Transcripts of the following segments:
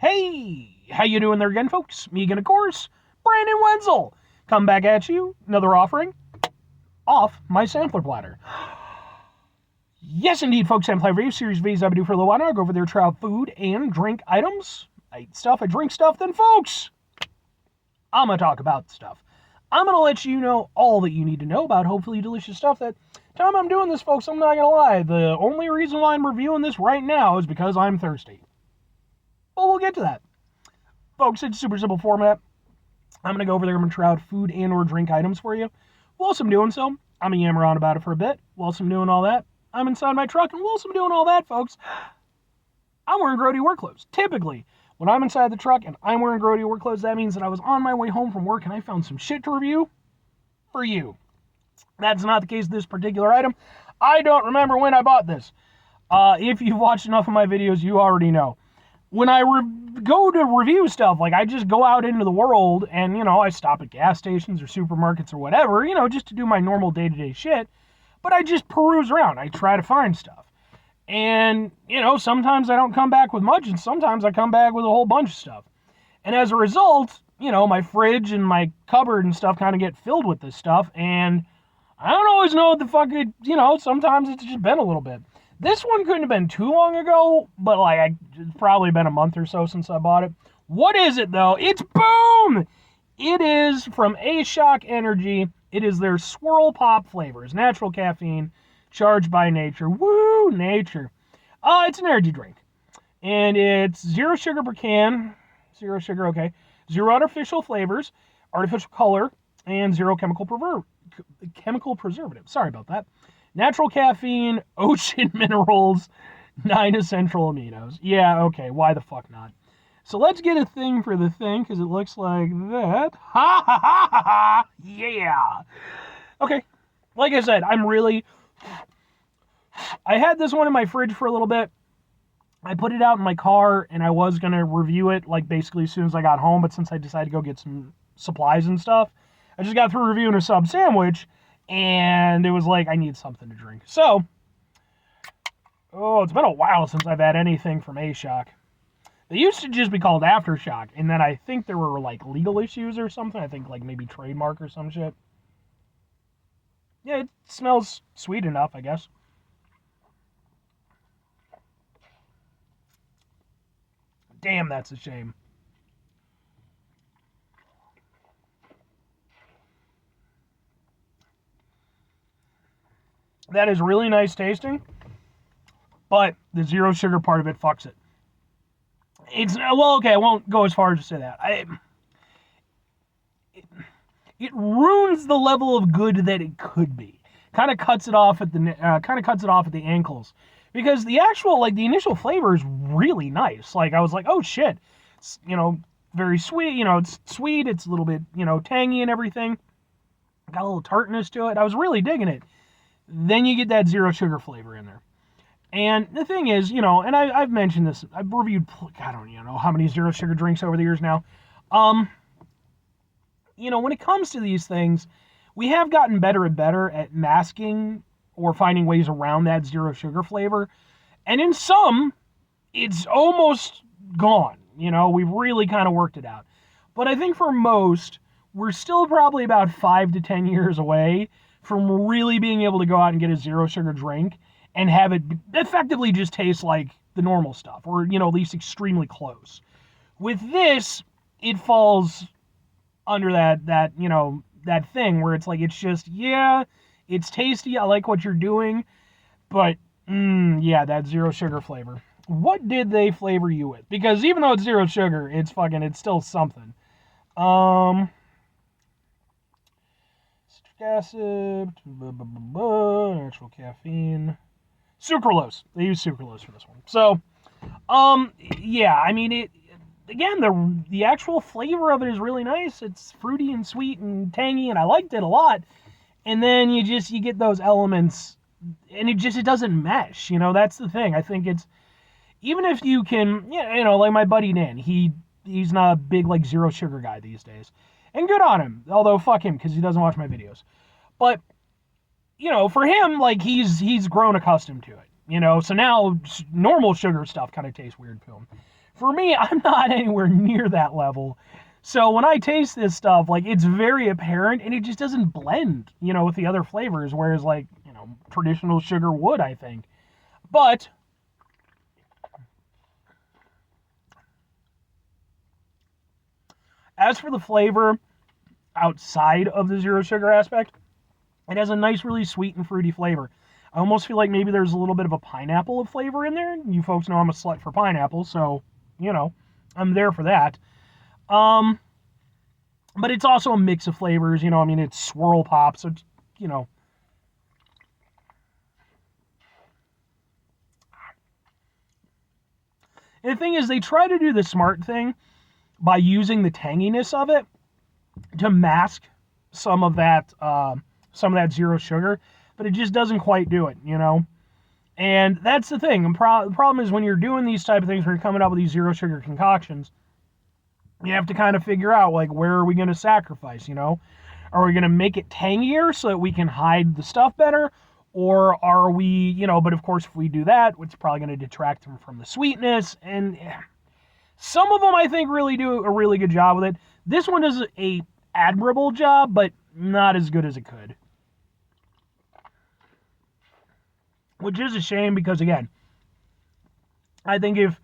Hey, how you doing there again, folks? Me again, of course, Brandon Wenzel. Come back at you, another offering off my sampler platter. Yes, indeed, folks, sampler review series videos I've been doing for a little while now. I go over there, try out food and drink items. I eat stuff, I drink stuff, then, folks, I'm going to talk about stuff. I'm going to let you know all that you need to know about hopefully delicious stuff. That time I'm doing this, folks, I'm not going to lie. The only reason why I'm reviewing this right now is because I'm thirsty. Well, we'll get to that. Folks, it's a super simple format. I'm going to go over there, I'm going to try out food and or drink items for you. Whilst I'm doing so, I'm going to yammer on about it for a bit. Whilst I'm doing all that, I'm inside my truck, and whilst I'm doing all that, folks, I'm wearing grody work clothes. Typically, when I'm inside the truck and I'm wearing grody work clothes, that means that I was on my way home from work and I found some shit to review for you. That's not the case with this particular item. I don't remember when I bought this. If you've watched enough of my videos, you already know. When I go to review stuff, like I just go out into the world and, I stop at gas stations or supermarkets or whatever, just to do my normal day-to-day shit. But I just peruse around. I try to find stuff. And, sometimes I don't come back with much, and sometimes I come back with a whole bunch of stuff. And as a result, my fridge and my cupboard and stuff kind of get filled with this stuff, and I don't always know what the fuck it, sometimes it's just been a little bit. This one couldn't have been too long ago, but it's probably been a month or so since I bought it. What is it, though? It's boom! It is from ASHOC Energy. It is their Swirl Pop flavors. Natural caffeine, charged by nature. Woo, nature. It's an energy drink. And it's 0 sugar per can. 0 sugar, okay. 0 artificial flavors, artificial color, and 0 chemical preservative. Sorry about that. Natural caffeine, ocean minerals, 9 essential aminos. Yeah, okay, why the fuck not? So let's get a thing for the thing, because it looks like that. Ha ha ha ha ha! Yeah! Okay, like I said, I had this one in my fridge for a little bit. I put it out in my car, and I was going to review it, basically as soon as I got home, but since I decided to go get some supplies and stuff, I just got through reviewing a sub sandwich, and it was like, I need something to drink. So, it's been a while since I've had anything from ASHOC. They used to just be called AFTERSHOCK, and then I think there were, legal issues or something. I think, maybe trademark or some shit. Yeah, it smells sweet enough, I guess. Damn, that's a shame. That is really nice tasting, but the 0 sugar part of it fucks it. I won't go as far as to say that. It ruins the level of good that it could be. Kind of cuts it off at the ankles, because the actual the initial flavor is really nice. I was like, oh shit, it's, very sweet. It's sweet. It's a little bit tangy and everything. Got a little tartness to it. I was really digging it. Then you get that 0 sugar flavor in there. And the thing is, and I've mentioned this, I've reviewed, I don't know how many 0 sugar drinks over the years now. When it comes to these things, we have gotten better and better at masking or finding ways around that 0 sugar flavor. And in some, it's almost gone. We've really kind of worked it out. But I think for most, we're still probably about 5 to 10 years away from really being able to go out and get a 0 sugar drink and have it effectively just taste like the normal stuff, or, at least extremely close. With this, it falls under that thing where it's it's just, yeah, it's tasty, I like what you're doing, but, yeah, that 0 sugar flavor. What did they flavor you with? Because even though it's 0 sugar, it's still something. Acid, natural caffeine, sucralose. They use sucralose for this one. So, yeah, the actual flavor of it is really nice. It's fruity and sweet and tangy, and I liked it a lot. And then you get those elements, and it doesn't mesh. That's the thing. I think it's, even if you can, like my buddy Dan, he's not a big 0 sugar guy these days. And good on him, although fuck him, because he doesn't watch my videos. But, for him, he's grown accustomed to it. So now normal sugar stuff kind of tastes weird to them. For me, I'm not anywhere near that level. So when I taste this stuff, like, it's very apparent and it just doesn't blend, with the other flavors, whereas, like, traditional sugar would, I think. But as for the flavor outside of the zero sugar aspect, it has a nice, really sweet and fruity flavor. I almost feel like maybe there's a little bit of a pineapple flavor in there. You folks know I'm a slut for pineapple, so, I'm there for that. But it's also a mix of flavors, it's swirl pop, so it's, And the thing is, they try to do the smart thing by using the tanginess of it to mask some of that zero sugar, but it just doesn't quite do it, And that's the thing. The problem is when you're doing these type of things, when you're coming up with these zero sugar concoctions, you have to kind of figure out, like, where are we going to sacrifice, Are we going to make it tangier so that we can hide the stuff better? Or are we, but of course if we do that, it's probably going to detract from the sweetness. And some of them, I think, really do a really good job with it. This one does a admirable job, but not as good as it could. Which is a shame because, again, I think if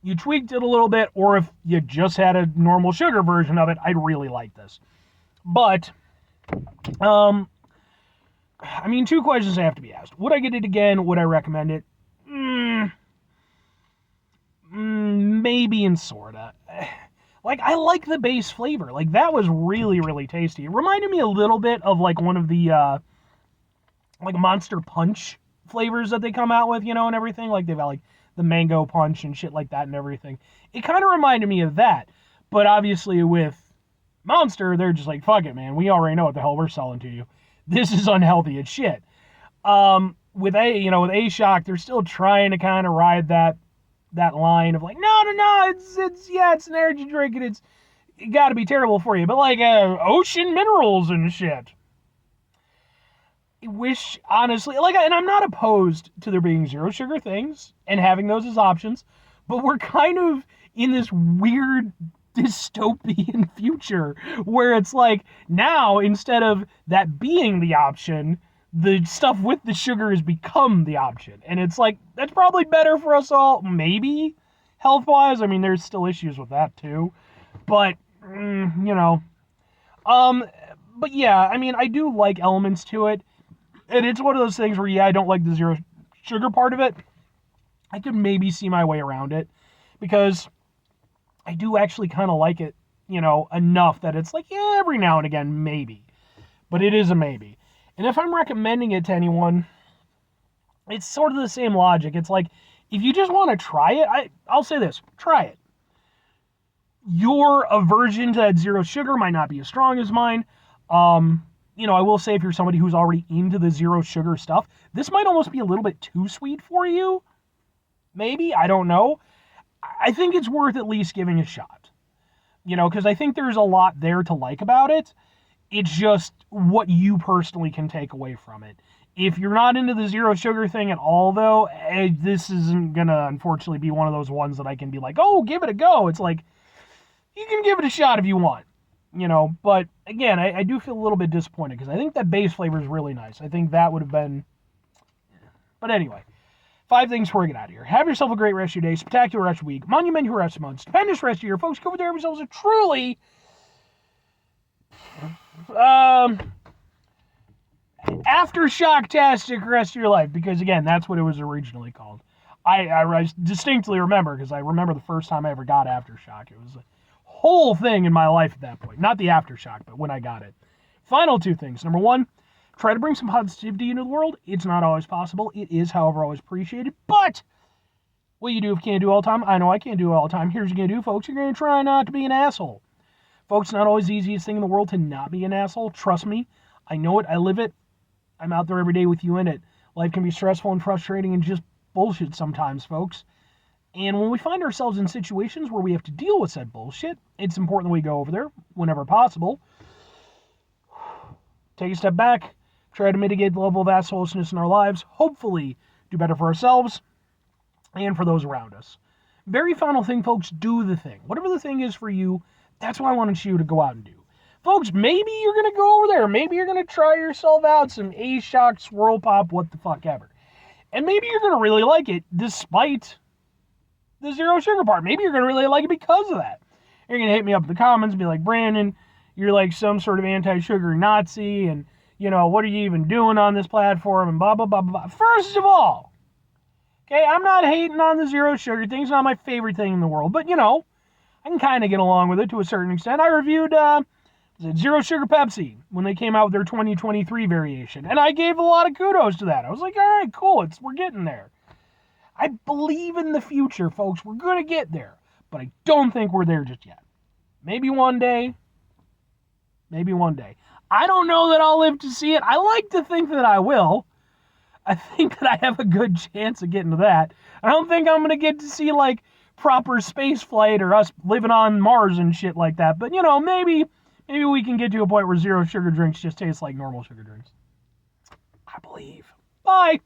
you tweaked it a little bit, or if you just had a normal sugar version of it, I'd really like this. But, two questions have to be asked. Would I get it again? Would I recommend it? Maybe and sorta. Like, I like the base flavor. Like, that was really, really tasty. It reminded me a little bit of, like, one of the, Monster Punch flavors that they come out with, and everything. Like, they've got, like, the mango punch and shit like that and everything. It kind of reminded me of that. But obviously with Monster, they're just like, fuck it, man. We already know what the hell we're selling to you. This is unhealthy as shit. With ASHOC, they're still trying to kind of ride that line of like, no, it's an energy drink and it got to be terrible for you. But like ocean minerals and shit. I wish, honestly, and I'm not opposed to there being zero sugar things and having those as options, but we're kind of in this weird dystopian future where it's like now instead of that being the option, the stuff with the sugar has become the option. And it's like, that's probably better for us all, maybe health-wise. I mean, there's still issues with that too. But, but yeah, I do like elements to it. And it's one of those things where, yeah, I don't like the zero sugar part of it. I could maybe see my way around it because I do actually kind of like it, enough that it's like, yeah, every now and again, maybe. But it is a maybe. And if I'm recommending it to anyone, it's sort of the same logic. It's like, if you just want to try it, I'll say this, try it. Your aversion to that zero sugar might not be as strong as mine. I will say if you're somebody who's already into the zero sugar stuff, this might almost be a little bit too sweet for you. Maybe, I don't know. I think it's worth at least giving a shot. Because I think there's a lot there to like about it. It's just what you personally can take away from it. If you're not into the zero sugar thing at all, though, this isn't going to, unfortunately, be one of those ones that I can be like, oh, give it a go. It's like, you can give it a shot if you want. But again, I do feel a little bit disappointed because I think that base flavor is really nice. I think that would have been... But anyway, 5 things before we get out of here. Have yourself a great rest of your day, spectacular rest of your week, monumental rest of month, stupendous rest of your year. Folks, go over there, have yourselves a truly... aftershock-tastic rest of your life, because again, that's what it was originally called. I distinctly remember, because I remember the first time I ever got Aftershock. It was a whole thing in my life at that point. Not the Aftershock, but when I got it. Final 2 things. Number 1, try to bring some positivity into the world. It's not always possible. It is, however, always appreciated. But what you do if you can't do all the time, I know I can't do it all the time. Here's what you're going to do, folks. You're going to try not to be an asshole. Folks, it's not always the easiest thing in the world to not be an asshole. Trust me. I know it. I live it. I'm out there every day with you in it. Life can be stressful and frustrating and just bullshit sometimes, folks. And when we find ourselves in situations where we have to deal with said bullshit, it's important that we go over there whenever possible. Take a step back, try to mitigate the level of assholishness in our lives, hopefully do better for ourselves, and for those around us. Very final thing, folks, do the thing. Whatever the thing is for you, that's what I wanted you to go out and do. Folks, maybe you're going to go over there. Maybe you're going to try yourself out some ASHOC, Swirl Pop, what the fuck ever. And maybe you're going to really like it despite the zero sugar part. Maybe you're going to really like it because of that. You're going to hit me up in the comments and be like, Brandon, you're like some sort of anti-sugar Nazi, and, you know, what are you even doing on this platform, and blah, blah, blah, blah. First of all, okay, I'm not hating on the zero sugar thing. It's not my favorite thing in the world, but, you know, I can kind of get along with it to a certain extent. I reviewed Zero Sugar Pepsi when they came out with their 2023 variation, and I gave a lot of kudos to that. I was like, all right, cool, we're getting there. I believe in the future, folks. We're going to get there, but I don't think we're there just yet. Maybe one day. Maybe one day. I don't know that I'll live to see it. I like to think that I will. I think that I have a good chance of getting to that. I don't think I'm going to get to see, like, proper space flight or us living on Mars and shit like that. But, you know, maybe we can get to a point where zero sugar drinks just taste like normal sugar drinks. I believe. Bye.